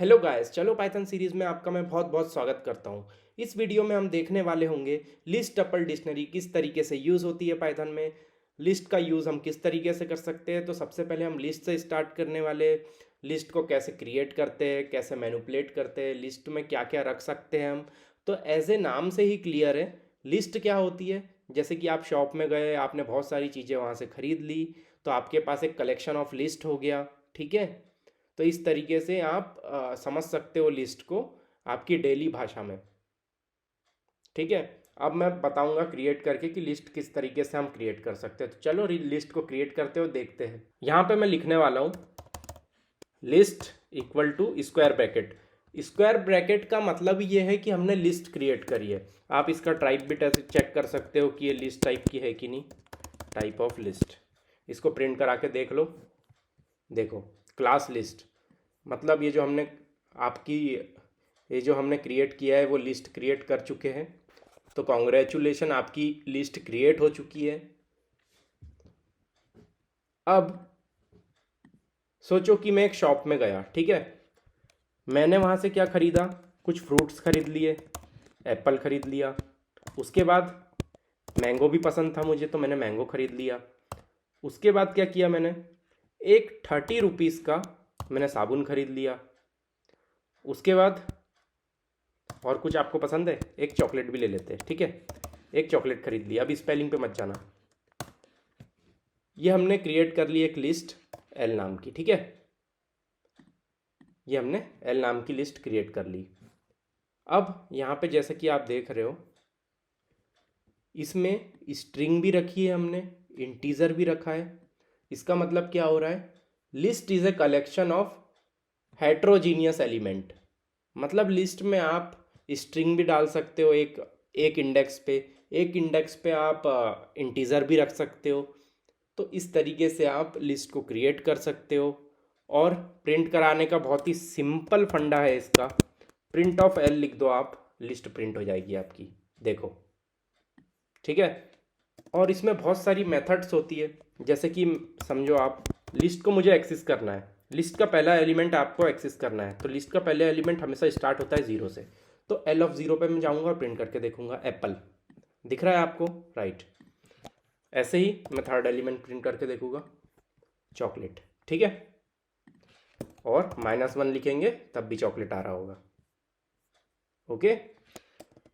Hello guys, चलो Python series में आपका मैं बहुत बहुत स्वागत करता हूँ। इस वीडियो में हम देखने वाले होंगे लिस्ट टपल डिक्शनरी किस तरीके से यूज़ होती है पाइथन में। लिस्ट का यूज़ हम किस तरीके से कर सकते हैं। तो सबसे पहले हम लिस्ट से स्टार्ट करने वाले। लिस्ट को कैसे क्रिएट करते हैं, कैसे मैनिपुलेट करते हैं, लिस्ट में क्या क्या रख सकते हैं हम। तो एज ए नाम से ही क्लियर है लिस्ट क्या होती है। जैसे कि आप शॉप में गए, आपने बहुत सारी चीज़ें वहाँ से ख़रीद ली, तो आपके पास एक कलेक्शन ऑफ लिस्ट हो गया। ठीक है, तो इस तरीके से आप समझ सकते हो लिस्ट को आपकी डेली भाषा में। ठीक है, अब मैं बताऊंगा क्रिएट करके कि लिस्ट किस तरीके से हम क्रिएट कर सकते हैं। तो चलो लिस्ट को क्रिएट करते हो देखते हैं। यहाँ पे मैं लिखने वाला हूँ list equal to square bracket. Square bracket का मतलब ये है कि हमने लिस्ट क्रिएट करी है। आप इसका टाइप भी चेक कर सकते हो कि ये लिस्ट टाइप की है कि नहीं। टाइप ऑफ लिस्ट, इसको प्रिंट करा के देख लो। देखो, क्लास लिस्ट मतलब ये जो हमने क्रिएट किया है वो लिस्ट क्रिएट कर चुके हैं। तो कॉन्ग्रेचुलेशन, आपकी लिस्ट क्रिएट हो चुकी है। अब सोचो कि मैं एक शॉप में गया। ठीक है, मैंने वहाँ से क्या ख़रीदा, कुछ फ्रूट्स खरीद लिए, एप्पल ख़रीद लिया। उसके बाद मैंगो भी पसंद था मुझे, तो मैंने मैंगो ख़रीद लिया। उसके बाद क्या किया मैंने, एक 30 रुपीज़ का मैंने साबुन खरीद लिया। उसके बाद और कुछ आपको पसंद है, एक चॉकलेट भी ले लेते हैं। ठीक है, एक चॉकलेट खरीद लिया। अब स्पेलिंग पे मत जाना। ये हमने क्रिएट कर ली एक लिस्ट एल नाम की। ठीक है, ये हमने एल नाम की लिस्ट क्रिएट कर ली। अब यहाँ पे जैसे कि आप देख रहे हो, इसमें स्ट्रिंग भी रखी है हमने, इंटीजर भी रखा है। इसका मतलब क्या हो रहा है, list is a collection of heterogeneous element. मतलब लिस्ट में आप स्ट्रिंग भी डाल सकते हो एक एक इंडेक्स पे, एक इंडेक्स पे आप इंटीजर भी रख सकते हो। तो इस तरीके से आप लिस्ट को क्रिएट कर सकते हो। और प्रिंट कराने का बहुत ही सिंपल फंडा है इसका। प्रिंट ऑफ एल लिख दो आप, लिस्ट प्रिंट हो जाएगी आपकी। देखो, ठीक है। और इसमें बहुत सारी मेथड्स होती है। जैसे कि समझो आप लिस्ट को मुझे एक्सेस करना है, लिस्ट का पहला एलिमेंट आपको एक्सेस करना है। तो लिस्ट का पहला एलिमेंट हमेशा स्टार्ट होता है 0 से। तो एल ऑफ 0 पे मैं जाऊंगा और प्रिंट करके देखूंगा एप्पल। दिख रहा है आपको, राइट। ऐसे ही मैं थर्ड एलिमेंट प्रिंट करके देखूंगा चॉकलेट। ठीक है, और -1 लिखेंगे तब भी चॉकलेट आ रहा होगा। ओके।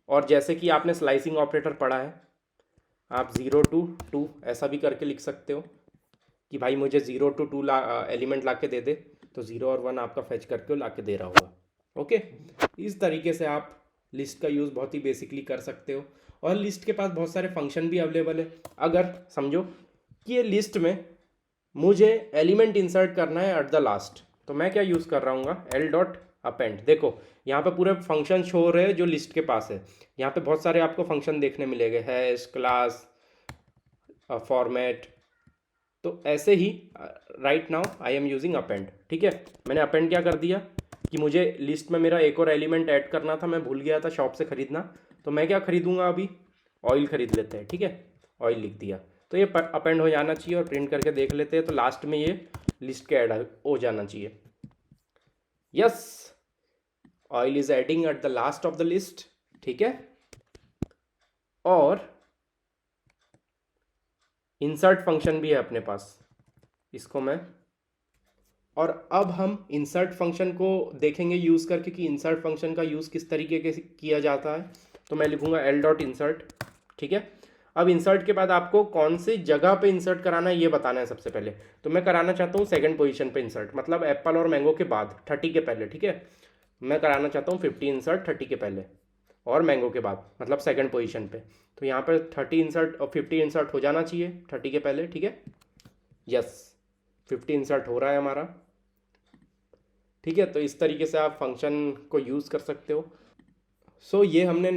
और जैसे कि आपने स्लाइसिंग ऑपरेटर पढ़ा है, आप 0 to 2 ऐसा भी करके लिख सकते हो कि भाई मुझे 0 to 2 एलिमेंट ला के दे दे। तो 0 और 1 आपका फैच करके ला के दे रहा होगा। ओके, इस तरीके से आप लिस्ट का यूज़ बहुत ही बेसिकली कर सकते हो। और लिस्ट के पास बहुत सारे फंक्शन भी अवेलेबल है। अगर समझो कि ये लिस्ट में मुझे एलिमेंट इंसर्ट करना है एट द लास्ट, तो मैं क्या यूज़ कर रहा हूँ, एल डॉट अपेंड। देखो, यहाँ पे पूरे फंक्शन शो हो रहे हैं जो लिस्ट के पास है। यहाँ पे बहुत सारे आपको फंक्शन देखने मिलेंगे, हैश, क्लास, फॉर्मेट। तो ऐसे ही right now I am using append. ठीक है, मैंने अपेंड क्या कर दिया कि मुझे लिस्ट में मेरा एक और एलिमेंट ऐड करना था, मैं भूल गया था शॉप से ख़रीदना। तो मैं क्या खरीदूंगा अभी, ऑयल ख़रीद लेते हैं। ठीक है, ऑयल लिख दिया। तो ये अपेंड हो जाना चाहिए और प्रिंट करके देख लेते हैं। तो लास्ट में ये लिस्ट के ऐड हो जाना चाहिए। Yes, oil is adding at the last of the list. ठीक है, और इंसर्ट फंक्शन भी है अपने पास, इसको मैं, और अब हम इंसर्ट फंक्शन को देखेंगे यूज़ करके कि इंसर्ट फंक्शन का यूज़ किस तरीके से किया जाता है। तो मैं लिखूंगा एल डॉट इंसर्ट। ठीक है, अब इंसर्ट के बाद आपको कौन सी जगह पे इंसर्ट कराना है ये बताना है सबसे पहले। तो मैं कराना चाहता हूँ सेकंड पोजीशन पे इंसर्ट, मतलब एप्पल और मैंगो के बाद, 30 के पहले। ठीक है, मैं कराना चाहता हूँ 50 इंसर्ट 30 के पहले और मैंगो के बाद, मतलब सेकंड पोजीशन पे। तो यहाँ पर 30 इंसर्ट और 50 इंसर्ट हो जाना चाहिए 30 के पहले। ठीक है, यस, 50 इंसर्ट हो रहा है हमारा। ठीक है, तो इस तरीके से आप फंक्शन को यूज़ कर सकते हो। सो ये हमने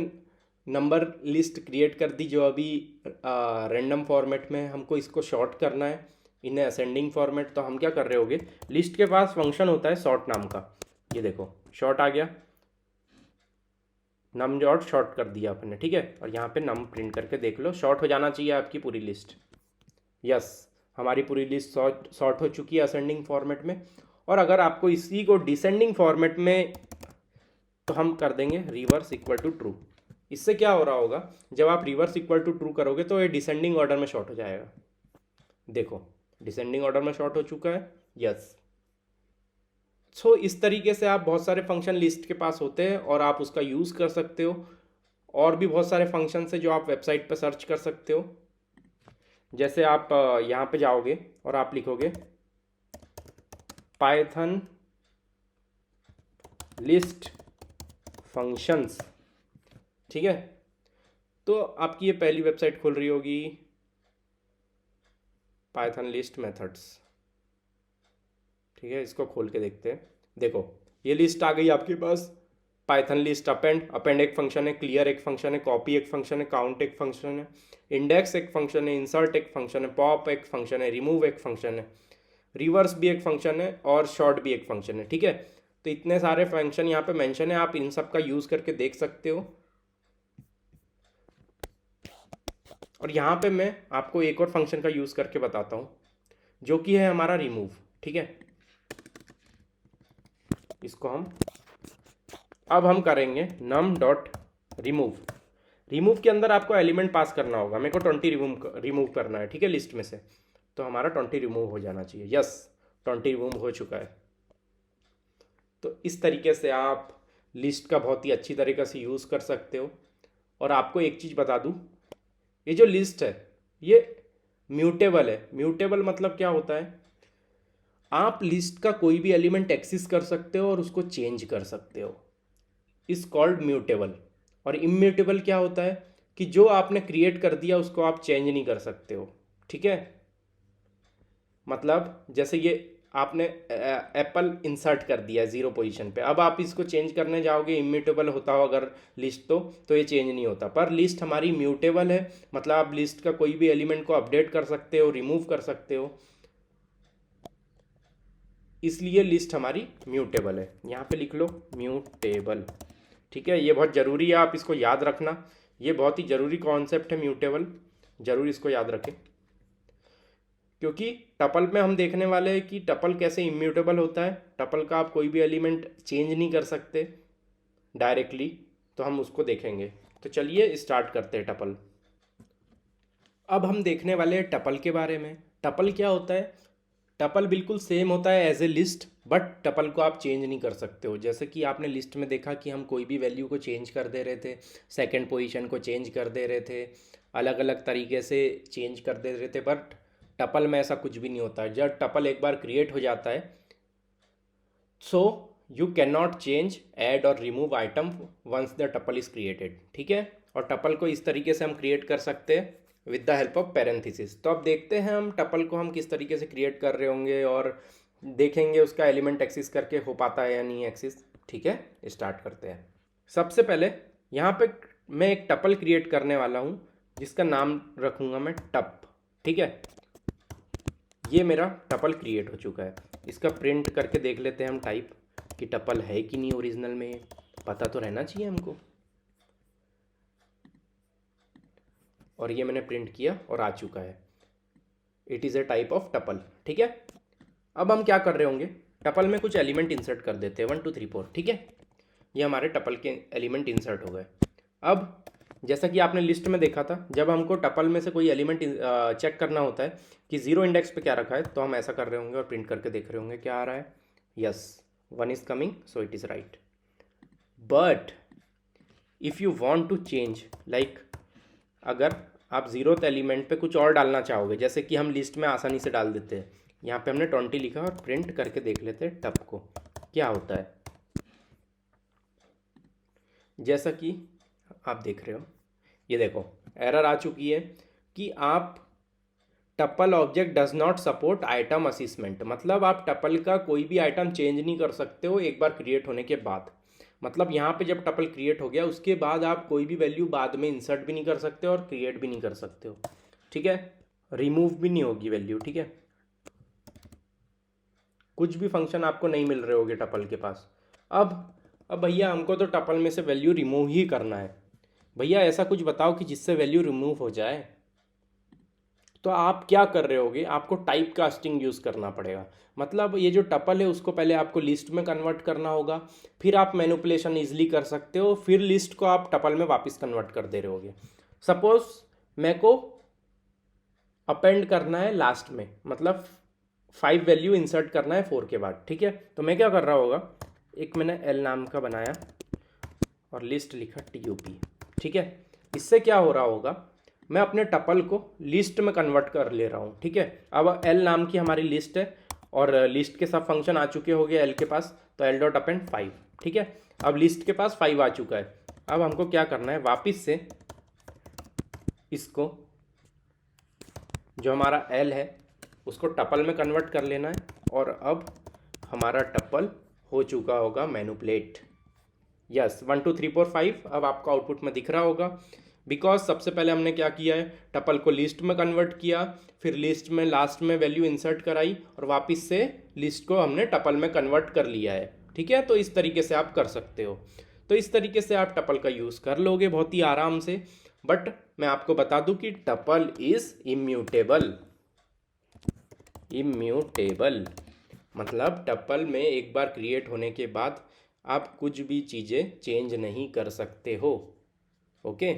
नंबर लिस्ट क्रिएट कर दी, जो अभी रैंडम फॉर्मेट में हमको इसको शॉर्ट करना है इन असेंडिंग फॉर्मेट। तो हम क्या कर रहे होगे, लिस्ट के पास फंक्शन होता है शॉर्ट नाम का। ये देखो, शॉर्ट आ गया, नम डॉट शॉर्ट कर दिया अपने। ठीक है, और यहाँ पे नम प्रिंट करके देख लो, शॉर्ट हो जाना चाहिए आपकी पूरी लिस्ट। यस, हमारी पूरी लिस्ट शॉर्ट हो चुकी है असेंडिंग फॉर्मेट में। और अगर आपको इसी को डिसेंडिंग फॉर्मेट में, तो हम कर देंगे रिवर्स इक्वल टू ट्रू। इससे क्या हो रहा होगा, जब आप रिवर्स इक्वल टू ट्रू करोगे तो ये डिसेंडिंग ऑर्डर में शॉर्ट हो जाएगा। देखो डिसेंडिंग ऑर्डर में शॉर्ट हो चुका है, यस। सो इस तरीके से आप बहुत सारे फंक्शन लिस्ट के पास होते हैं और आप उसका यूज़ कर सकते हो। और भी बहुत सारे फंक्शन है जो आप वेबसाइट पर सर्च कर सकते हो। जैसे आप यहाँ पे जाओगे और आप लिखोगे पाइथन लिस्ट फंक्शंस, ठीक है, तो आपकी ये पहली वेबसाइट खुल रही होगी, पाइथन लिस्ट मेथड्स, ठीक है। इसको खोल के देखते हैं। देखो ये लिस्ट आ गई आपके पास। पाइथन लिस्ट अपेंड एक फंक्शन है, क्लियर एक फंक्शन है, कॉपी एक फंक्शन है, काउंट एक फंक्शन है, इंडेक्स एक फंक्शन है, इंसर्ट एक फंक्शन है, पॉप एक फंक्शन है, रिमूव एक फंक्शन है, रिवर्स भी एक फंक्शन है और शॉर्ट भी एक फंक्शन है, ठीक है। तो इतने सारे फंक्शन यहाँ पे मेंशन है, आप इन सब का यूज़ करके देख सकते हो। और यहाँ पे मैं आपको एक और फंक्शन का यूज़ करके बताता हूँ, जो कि है हमारा रिमूव, ठीक है। इसको अब हम करेंगे num डॉट रिमूव। रिमूव के अंदर आपको एलिमेंट पास करना होगा। मेरे को 20 रिमूव करना है, ठीक है, लिस्ट में से। तो हमारा 20 रिमूव हो जाना चाहिए, यस 20 रिमूव हो चुका है। तो इस तरीके से आप लिस्ट का बहुत ही अच्छी तरीके से यूज़ कर सकते हो। और आपको एक चीज़ बता दूँ, ये जो लिस्ट है ये म्यूटेबल है। म्यूटेबल मतलब क्या होता है, आप लिस्ट का कोई भी एलिमेंट एक्सेस कर सकते हो और उसको चेंज कर सकते हो, इज कॉल्ड म्यूटेबल। और इम्यूटेबल क्या होता है कि जो आपने क्रिएट कर दिया उसको आप चेंज नहीं कर सकते हो, ठीक है। मतलब जैसे ये आपने एप्पल इंसर्ट कर दिया 0 पोजीशन पे, अब आप इसको चेंज करने जाओगे, इम्यूटेबल होता हो अगर लिस्ट तो ये चेंज नहीं होता। पर लिस्ट हमारी म्यूटेबल है, मतलब आप लिस्ट का कोई भी एलिमेंट को अपडेट कर सकते हो, रिमूव कर सकते हो, इसलिए लिस्ट हमारी म्यूटेबल है। यहाँ पे लिख लो म्यूटेबल, ठीक है। ये बहुत ज़रूरी है, आप इसको याद रखना। ये बहुत ही ज़रूरी कॉन्सेप्ट है म्यूटेबल, ज़रूर इसको याद रखें। क्योंकि टपल में हम देखने वाले हैं कि टपल कैसे इम्यूटेबल होता है। टपल का आप कोई भी एलिमेंट चेंज नहीं कर सकते डायरेक्टली, तो हम उसको देखेंगे। तो चलिए स्टार्ट करते हैं टपल। अब हम देखने वाले हैं टपल के बारे में। टपल क्या होता है, टपल बिल्कुल सेम होता है as a list, but tuple को आप चेंज नहीं कर सकते हो। जैसे कि आपने लिस्ट में देखा कि हम कोई भी वैल्यू को चेंज कर दे रहे थे, सेकंड पोजीशन को चेंज कर दे रहे थे, अलग अलग तरीके से चेंज कर दे रहे थे। बट टपल में ऐसा कुछ भी नहीं होता है। जब टपल एक बार क्रिएट हो जाता है, so you can not change, add और remove item once the tuple is created, ठीक है। और टपल को इस तरीके से हम क्रिएट कर सकते हैं with the help of parenthesis. तो अब देखते हैं हम टपल को हम किस तरीके से क्रिएट कर रहे होंगे और देखेंगे उसका एलिमेंट एक्सेस करके हो पाता है या नहीं एक्सेस, ठीक है। स्टार्ट करते हैं। सबसे पहले यहाँ पे मैं एक टपल क्रिएट करने वाला हूँ जिसका नाम रखूँगा मैं टप, ठीक है। ये मेरा टपल क्रिएट हो चुका है। इसका प्रिंट करके देख लेते हैं हम टाइप कि टपल है कि नहीं ओरिजिनल में, पता तो रहना चाहिए हमको। और ये मैंने प्रिंट किया और आ चुका है, it is a type of tuple, ठीक है। अब हम क्या कर रहे होंगे, टपल में कुछ एलिमेंट इंसर्ट कर देते हैं 1 2 3 4, ठीक है। ये हमारे टपल के एलिमेंट इंसर्ट हो गए। अब जैसा कि आपने लिस्ट में देखा था, जब हमको टपल में से कोई एलिमेंट चेक करना होता है कि 0 इंडेक्स पे क्या रखा है, तो हम ऐसा कर रहे होंगे और प्रिंट करके देख रहे होंगे क्या आ रहा है, yes 1 is coming, so it is right. But if you want to change, like अगर आप 0th एलिमेंट पे कुछ और डालना चाहोगे, जैसे कि हम लिस्ट में आसानी से डाल देते हैं, यहाँ पे हमने 20 लिखा और प्रिंट करके देख लेते हैं टप को क्या होता है। जैसा कि आप देख रहे हो, ये देखो एरर आ चुकी है कि आप tuple object does not support item assessment, मतलब आप टपल का कोई भी आइटम चेंज नहीं कर सकते हो एक बार क्रिएट होने के बाद। मतलब यहाँ पे जब टपल क्रिएट हो गया उसके बाद आप कोई भी वैल्यू बाद में इंसर्ट भी नहीं कर सकते और क्रिएट भी नहीं कर सकते हो, ठीक है। रिमूव भी नहीं होगी वैल्यू, ठीक है। कुछ भी फंक्शन आपको नहीं मिल रहे होगे टपल के पास। अब भैया हमको तो टपल में से वैल्यू रिमूव ही करना है। भैया ऐसा कुछ बताओ कि जिससे वैल्यू रिमूव हो जाए। तो आप क्या कर रहे होगे, आपको टाइप कास्टिंग यूज़ करना पड़ेगा। मतलब ये जो टपल है उसको पहले आपको लिस्ट में कन्वर्ट करना होगा, फिर आप मैनिपुलेशन ईजिली कर सकते हो, फिर लिस्ट को आप टपल में वापस कन्वर्ट कर दे रहे होगे। सपोज मेरे को अपेंड करना है लास्ट में, मतलब 5 वैल्यू इंसर्ट करना है 4 के बाद, ठीक है। तो मैं क्या कर रहा होगा, एक मैंने एल नाम का बनाया और लिस्ट लिखा TUP, ठीक है। इससे क्या हो रहा होगा, मैं अपने टपल को लिस्ट में कन्वर्ट कर ले रहा हूँ, ठीक है। अब एल नाम की हमारी लिस्ट है और लिस्ट के सब फंक्शन आ चुके होंगे एल के पास, तो एल डॉट अपेंड 5, ठीक है। अब लिस्ट के पास 5 आ चुका है। अब हमको क्या करना है, वापस से इसको जो हमारा एल है उसको टपल में कन्वर्ट कर लेना है, और अब हमारा टपल हो चुका होगा मैनिपुलेट। यस 1 2 3 4 5 अब आपको आउटपुट में दिख रहा होगा, बिकॉज सबसे पहले हमने क्या किया है, टपल को लिस्ट में कन्वर्ट किया, फिर लिस्ट में लास्ट में वैल्यू इंसर्ट कराई और वापस से लिस्ट को हमने टपल में कन्वर्ट कर लिया है, ठीक है। तो इस तरीके से आप कर सकते हो। तो इस तरीके से आप टपल का यूज़ कर लोगे बहुत ही आराम से। बट मैं आपको बता दूं कि टपल इज़ इम्यूटेबल। इम्यूटेबल मतलब टपल में एक बार क्रिएट होने के बाद आप कुछ भी चीज़ें चेंज नहीं कर सकते हो, ओके।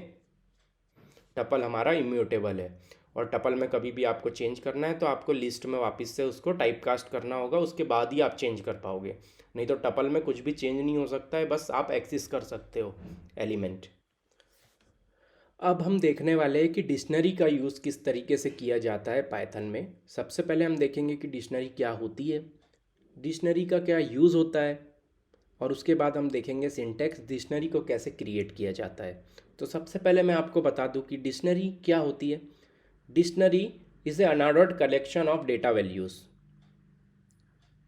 टपल हमारा इम्यूटेबल है, और टपल में कभी भी आपको चेंज करना है तो आपको लिस्ट में वापस से उसको टाइप कास्ट करना होगा, उसके बाद ही आप चेंज कर पाओगे। नहीं तो टपल में कुछ भी चेंज नहीं हो सकता है, बस आप एक्सेस कर सकते हो एलिमेंट। अब हम देखने वाले हैं कि डिक्शनरी का यूज़ किस तरीके से किया जाता है पाइथन में। सबसे पहले हम देखेंगे कि डिक्शनरी क्या होती है, डिक्शनरी का क्या यूज़ होता है, और उसके बाद हम देखेंगे सिंटैक्स डिक्शनरी को कैसे क्रिएट किया जाता है। तो सबसे पहले मैं आपको बता दूं कि डिक्शनरी क्या होती है। Dictionary is a unordered collection of data values.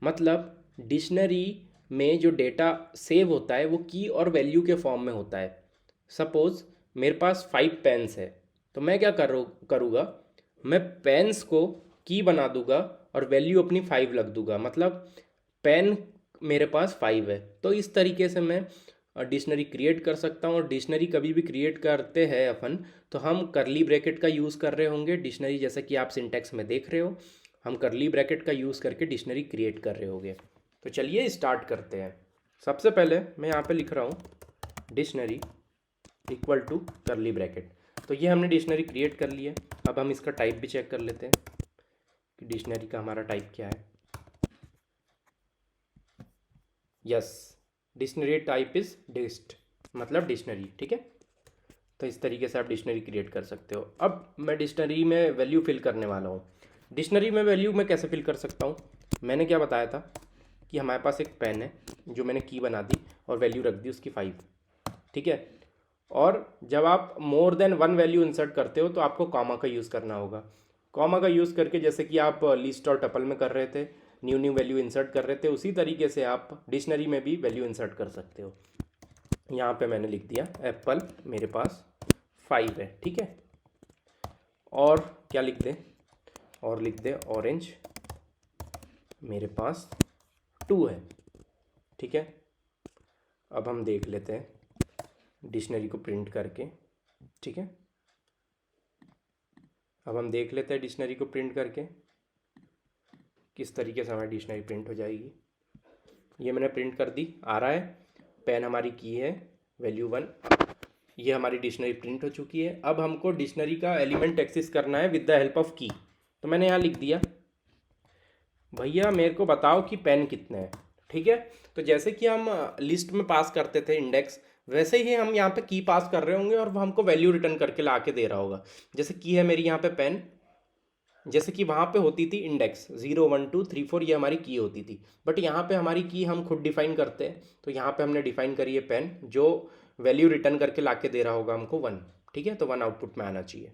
मतलब डिक्शनरी में जो डेटा सेव होता है वो की और वैल्यू के फॉर्म में होता है। सपोज़ मेरे पास 5 पेन्स है, तो मैं क्या करूँगा, मैं पेन्स को की बना दूंगा और वैल्यू अपनी 5 लग दूंगा, मतलब पेन मेरे पास 5 है। तो इस तरीके से मैं डिक्शनरी क्रिएट कर सकता हूँ। और डिक्शनरी कभी भी क्रिएट करते हैं अपन, तो हम करली ब्रैकेट का यूज़ कर रहे होंगे डिक्शनरी, जैसे कि आप सिंटैक्स में देख रहे हो, हम करली ब्रैकेट का यूज़ करके डिक्शनरी क्रिएट कर रहे होंगे। तो चलिए स्टार्ट करते हैं। सबसे पहले मैं यहाँ पे लिख रहा हूँ dictionary equal to curly bracket. तो ये हमने डिक्शनरी क्रिएट कर ली है। अब हम इसका टाइप भी चेक कर लेते हैं कि डिक्शनरी का हमारा टाइप क्या है। यस, डिक्शनरी टाइप इज़ डिस्ट, मतलब डिक्शनरी, ठीक है। तो इस तरीके से आप डिक्शनरी क्रिएट कर सकते हो। अब मैं डिक्शनरी में वैल्यू फिल करने वाला हूँ। डिक्शनरी में वैल्यू मैं कैसे फिल कर सकता हूँ, मैंने क्या बताया था कि हमारे पास एक पेन है जो मैंने की बना दी और वैल्यू रख दी उसकी 5, ठीक है। और जब आप मोर देन 1 वैल्यू इंसर्ट करते हो तो आपको कॉमा का यूज़ करना होगा। कॉमा का यूज़ करके, जैसे कि आप लिस्ट और टपल में कर रहे थे, न्यू वैल्यू इंसर्ट कर रहे थे, उसी तरीके से आप डिक्शनरी में भी वैल्यू इंसर्ट कर सकते हो। यहाँ पे मैंने लिख दिया एप्पल मेरे पास 5 है, ठीक है। और क्या लिख दें, और लिख दें ऑरेंज मेरे पास 2 है, ठीक है। अब हम देख लेते हैं डिक्शनरी को प्रिंट करके, ठीक है। अब हम देख लेते हैं डिक्शनरी को प्रिंट करके किस तरीके से हमारी डिक्शनरी प्रिंट हो जाएगी। ये मैंने प्रिंट कर दी, आ रहा है, पेन हमारी की है वैल्यू 1। ये हमारी डिक्शनरी प्रिंट हो चुकी है। अब हमको डिक्शनरी का एलिमेंट एक्सेस करना है विद द हेल्प ऑफ की। तो मैंने यहाँ लिख दिया, भैया मेरे को बताओ कि पेन कितने हैं, ठीक है। तो जैसे कि हम लिस्ट में पास करते थे इंडेक्स, वैसे ही हम यहाँ पे की पास कर रहे होंगे और वो हमको वैल्यू रिटर्न करके ला के दे रहा होगा। जैसे की है मेरी यहाँ पे पेन, जैसे कि वहाँ पे होती थी इंडेक्स 0 1 2 3 4, ये हमारी की होती थी। बट यहाँ पे हमारी की हम खुद डिफाइन करते हैं, तो यहाँ पे हमने डिफाइन करी है पेन, जो वैल्यू रिटर्न करके ला के दे रहा होगा हमको 1, ठीक है। तो 1 आउटपुट में आना चाहिए।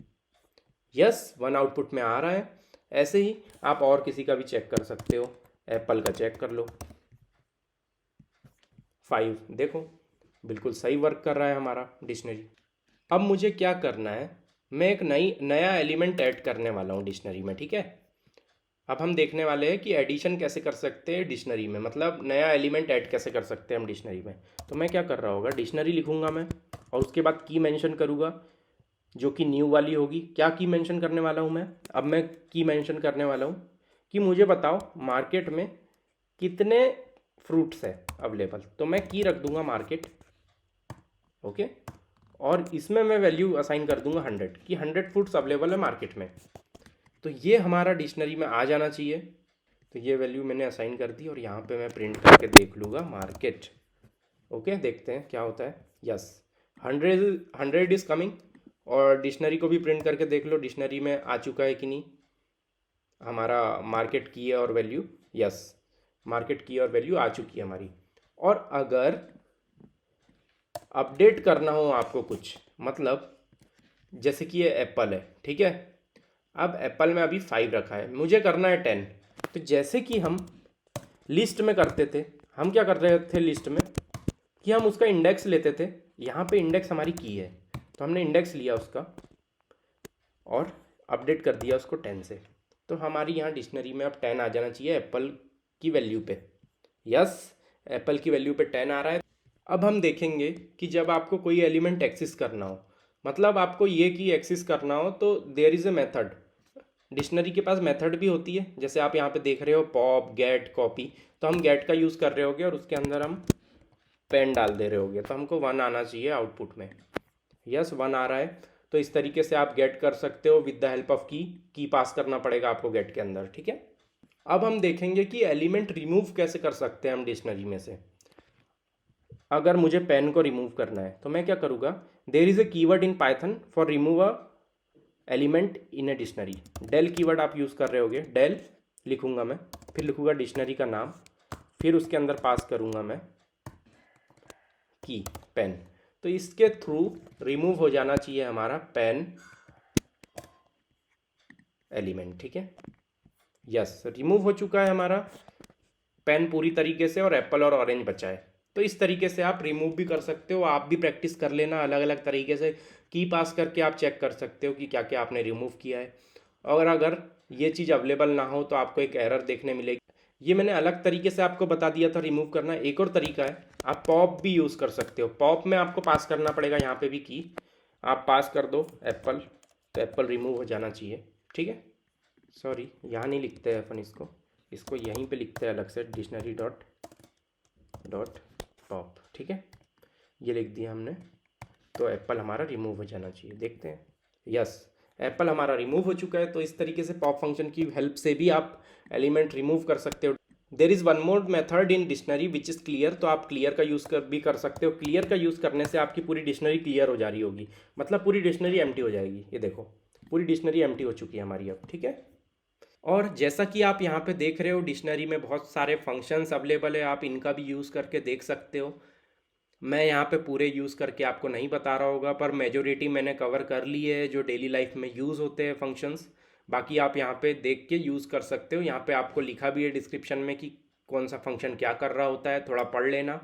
यस 1 आउटपुट में आ रहा है। ऐसे ही आप और किसी का भी चेक कर सकते हो, एप्पल का चेक कर लो 5, देखो बिल्कुल सही वर्क कर रहा है हमारा डिक्शनरी। अब मुझे क्या करना है, मैं एक नया एलिमेंट ऐड करने वाला हूँ डिक्शनरी में, ठीक है। अब हम देखने वाले हैं कि एडिशन कैसे कर सकते हैं डिक्शनरी में, मतलब नया एलिमेंट ऐड कैसे कर सकते हैं हम डिक्शनरी में। तो मैं क्या कर रहा होगा, डिक्शनरी लिखूंगा मैं और उसके बाद की मेंशन करूँगा। जो कि न्यू वाली होगी। क्या की मेंशन करने वाला हूँ मैं? अब मैं की मेंशन करने वाला हूँ कि मुझे बताओ मार्केट में कितने फ्रूट्स है अवेलेबल। तो मैं की रख दूंगा मार्केट, ओके, और इसमें मैं वैल्यू असाइन कर दूंगा 100 कि 100 फ्रूट्स अवेलेबल है मार्केट में। तो ये हमारा डिक्शनरी में आ जाना चाहिए। तो ये वैल्यू मैंने असाइन कर दी और यहाँ पे मैं प्रिंट करके देख लूँगा मार्केट। ओके, देखते हैं क्या होता है। Yes, 100 is coming. और डिक्शनरी को भी प्रिंट करके देख लो, डिक्शनरी में आ चुका है कि नहीं हमारा मार्केट की है और वैल्यू। यस, मार्केट की और वैल्यू आ चुकी है हमारी। और अगर अपडेट करना हो आपको कुछ, मतलब जैसे कि ये एप्पल है, ठीक है, अब एप्पल में अभी 5 रखा है, मुझे करना है 10। तो जैसे कि हम लिस्ट में करते थे, हम क्या कर रहे थे लिस्ट में कि हम उसका इंडेक्स लेते थे। यहाँ पे इंडेक्स हमारी की है, तो हमने इंडेक्स लिया उसका और अपडेट कर दिया उसको 10 से। तो हमारी यहाँ डिक्शनरी में अब 10 आ जाना चाहिए एप्पल की वैल्यू पे। यस, एप्पल की वैल्यू पे 10 आ रहा है। अब हम देखेंगे कि जब आपको कोई एलिमेंट एक्सेस करना हो, मतलब आपको ये की एक्सेस करना हो, तो there is a method. Dictionary के पास मेथड भी होती है, जैसे आप यहाँ पे देख रहे हो पॉप, गेट, कॉपी। तो हम गेट का यूज़ कर रहे होगे और उसके अंदर हम पेन डाल दे रहे होगे, तो हमको 1 आना चाहिए आउटपुट में। यस, 1 आ रहा है। तो इस तरीके से आप गेट कर सकते हो विद द हेल्प ऑफ की पास करना पड़ेगा आपको गेट के अंदर, ठीक है। अब हम देखेंगे कि एलिमेंट रिमूव कैसे कर सकते हैं हम डिक्शनरी में से। अगर मुझे पेन को रिमूव करना है तो मैं क्या करूँगा, there is a keyword in Python for remove a element in a dictionary. Del keyword आप यूज़ कर रहे होगे, डेल लिखूँगा मैं, फिर लिखूँगा डिक्शनरी का नाम, फिर उसके अंदर पास करूँगा मैं की पेन। तो इसके थ्रू रिमूव हो जाना चाहिए हमारा पेन एलिमेंट, ठीक है। यस, रिमूव हो चुका है हमारा पेन पूरी तरीके से और एप्पल और ऑरेंज बचा है। तो इस तरीके से आप रिमूव भी कर सकते हो। आप भी प्रैक्टिस कर लेना, अलग अलग तरीके से की पास करके आप चेक कर सकते हो कि क्या क्या आपने रिमूव किया है। और अगर ये चीज़ अवेलेबल ना हो तो आपको एक एरर देखने मिलेगी। ये मैंने अलग तरीके से आपको बता दिया था रिमूव करना। एक और तरीका है, आप पॉप भी यूज़ कर सकते हो। पॉप में आपको पास करना पड़ेगा, यहाँ पे भी की आप पास कर दो एप्पल, तो एप्पल रिमूव हो जाना चाहिए, ठीक है। सॉरी, यहाँ नहीं लिखते हैं अपन इसको, इसको यहीं पे लिखते हैं अलग से, डिक्शनरी डॉट डॉट पॉप, ठीक है, ये लिख दिया हमने। तो एप्पल हमारा रिमूव हो जाना चाहिए, देखते हैं। यस, एप्पल हमारा रिमूव हो चुका है। तो इस तरीके से पॉप फंक्शन की हेल्प से भी आप एलिमेंट रिमूव कर सकते हो। There is one more method in dictionary which is clear. तो आप क्लियर का यूज़ भी कर सकते हो। क्लियर का यूज़ करने से आपकी पूरी डिक्शनरी क्लियर हो जा रही होगी, मतलब पूरी डिक्शनरी एम्प्टी हो जाएगी। ये देखो, पूरी डिक्शनरी एम्प्टी हो चुकी है हमारी अब, ठीक है। और जैसा कि आप यहाँ पे देख रहे हो, डिक्शनरी में बहुत सारे फंक्शंस अवेलेबल है, आप इनका भी यूज़ करके देख सकते हो। मैं यहाँ पे पूरे यूज़ करके आपको नहीं बता रहा होगा, पर मेजोरिटी मैंने कवर कर ली है जो डेली लाइफ में यूज़ होते हैं फंक्शंस। बाकी आप यहाँ पे देख के यूज़ कर सकते हो। यहाँ पे आपको लिखा भी है डिस्क्रिप्शन में कि कौन सा फंक्शन क्या कर रहा होता है, थोड़ा पढ़ लेना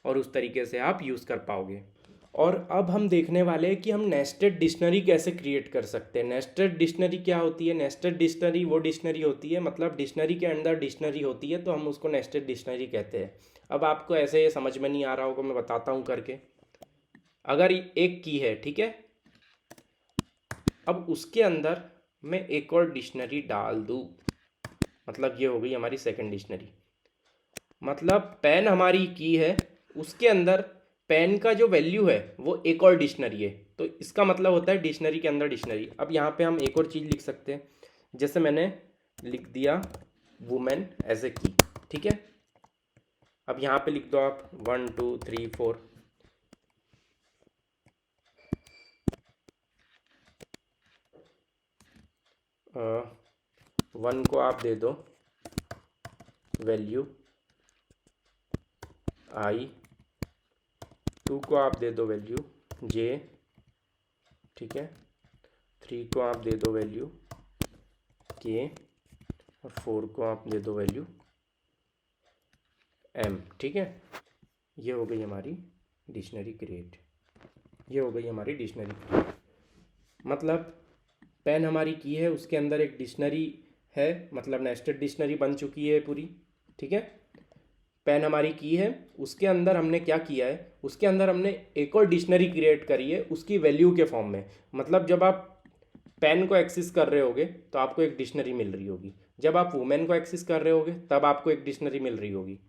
और उस तरीके से आप यूज़ कर पाओगे। और अब हम देखने वाले हैं कि हम नेस्टेड डिक्शनरी कैसे क्रिएट कर सकते हैं। नेस्टेड डिक्शनरी क्या होती है? नेस्टेड डिक्शनरी वो डिक्शनरी होती है, मतलब डिक्शनरी के अंदर डिक्शनरी होती है, तो हम उसको नेस्टेड डिक्शनरी कहते हैं। अब आपको ऐसे ये समझ में नहीं आ रहा होगा, मैं बताता हूँ करके। अगर एक की है, ठीक है, अब उसके अंदर मैं एक और डिक्शनरी डाल दूँ, मतलब ये हो गई हमारी सेकंड डिक्शनरी। मतलब पेन हमारी की है, उसके अंदर पेन का जो वैल्यू है वो एक और डिक्शनरी है, तो इसका मतलब होता है डिक्शनरी के अंदर डिक्शनरी। अब यहाँ पे हम एक और चीज़ लिख सकते हैं, जैसे मैंने लिख दिया वुमेन एज ए की, ठीक है। अब यहाँ पे लिख दो आप 1 2 3 4। 1 को आप दे दो वैल्यू आई, 2 को आप दे दो वैल्यू जे, ठीक है, 3 को आप दे दो वैल्यू के, और 4 को आप दे दो वैल्यू एम, ठीक है। ये हो गई हमारी डिक्शनरी क्रिएट, ये हो गई हमारी डिक्शनरी। मतलब पेन हमारी की है, उसके अंदर एक डिक्शनरी है, मतलब नेस्टेड डिक्शनरी बन चुकी है पूरी, ठीक है। पेन हमारी की है, उसके अंदर हमने क्या किया है, उसके अंदर हमने एक और डिक्शनरी क्रिएट करी है उसकी वैल्यू के फॉर्म में। मतलब जब आप पेन को एक्सेस कर रहे होगे तो आपको एक डिक्शनरी मिल रही होगी, जब आप वुमेन को एक्सेस कर रहे होगे तब आपको एक डिक्शनरी मिल रही होगी।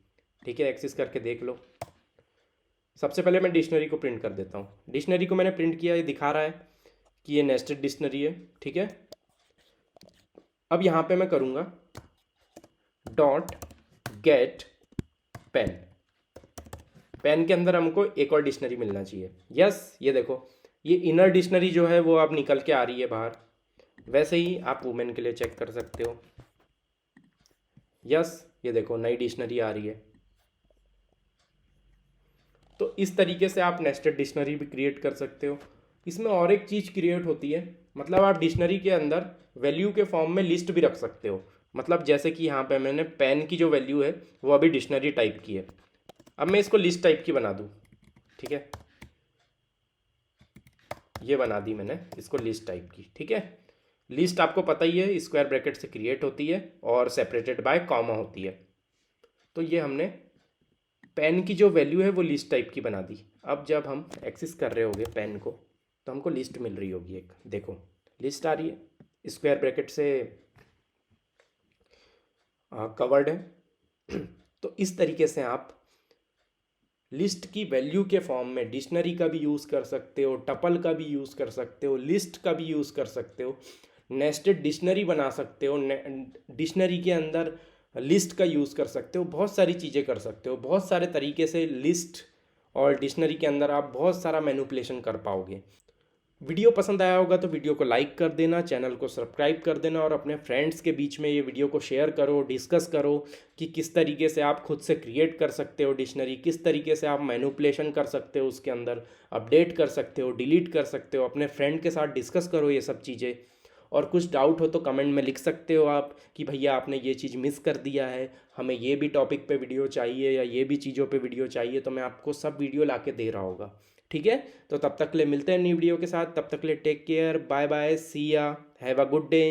ठीक है, एक्सेस करके देख लो। सबसे पहले मैं डिक्शनरी को प्रिंट कर देता हूँ। डिक्शनरी को मैंने प्रिंट किया, ये दिखा रहा है कि ये नेस्टेड डिक्शनरी है। ठीक है, अब यहाँ पे मैं करूँगा डॉट गेट पेन। पेन के अंदर हमको एक और डिक्शनरी मिलना चाहिए। यस, ये देखो, ये इनर डिक्शनरी जो है वो अब निकल के आ रही है बाहर। वैसे ही आप वुमेन के लिए चेक कर सकते हो। यस, ये देखो नई डिक्शनरी आ रही है। तो इस तरीके से आप नेस्टेड डिक्शनरी भी क्रिएट कर सकते हो। इसमें और एक चीज़ क्रिएट होती है, मतलब आप डिक्शनरी के अंदर वैल्यू के फॉर्म में लिस्ट भी रख सकते हो। मतलब जैसे कि यहाँ पे मैंने पेन की जो वैल्यू है वो अभी डिक्शनरी टाइप की है, अब मैं इसको लिस्ट टाइप की बना दूँ। ठीक है, ये बना दी मैंने इसको लिस्ट टाइप की। ठीक है, लिस्ट आपको पता ही है स्क्वायर ब्रैकेट से क्रिएट होती है और सेपरेटेड बाय कॉमा होती है। तो ये हमने पेन की जो वैल्यू है वो लिस्ट टाइप की बना दी। अब जब हम एक्सेस कर रहे होंगे पेन को तो हमको लिस्ट मिल रही होगी एक, देखो लिस्ट आ रही है, स्क्वायर ब्रैकेट से कवर्ड है। तो इस तरीके से आप लिस्ट की वैल्यू के फॉर्म में डिक्शनरी का भी यूज़ कर सकते हो, टपल का भी यूज़ कर सकते हो, लिस्ट का भी यूज़ कर सकते हो, नेस्टेड डिक्शनरी बना सकते हो, डिक्शनरी के अंदर लिस्ट का यूज़ कर सकते हो, बहुत सारी चीज़ें कर सकते हो। बहुत सारे तरीके से लिस्ट और डिक्शनरी के अंदर आप बहुत सारा मैनिपुलेशन कर पाओगे। वीडियो पसंद आया होगा तो वीडियो को लाइक कर देना, चैनल को सब्सक्राइब कर देना और अपने फ्रेंड्स के बीच में ये वीडियो को शेयर करो, डिस्कस करो कि किस तरीके से आप खुद से क्रिएट कर सकते हो डिक्शनरी, किस तरीके से आप मैनिपुलेशन कर सकते हो, उसके अंदर अपडेट कर सकते हो, डिलीट कर सकते हो। अपने फ्रेंड के साथ डिस्कस करो ये सब चीज़ें। और कुछ डाउट हो तो कमेंट में लिख सकते हो आप कि भैया आपने ये चीज़ मिस कर दिया है, हमें ये भी टॉपिक पे वीडियो चाहिए या ये भी चीज़ों पे वीडियो चाहिए, तो मैं आपको सब वीडियो ला के दे रहा होगा। ठीक है, तो तब तक के लिए मिलते हैं नई वीडियो के साथ। तब तक के लिए टेक केयर, बाय बाय, सी या, हैव अ गुड डे।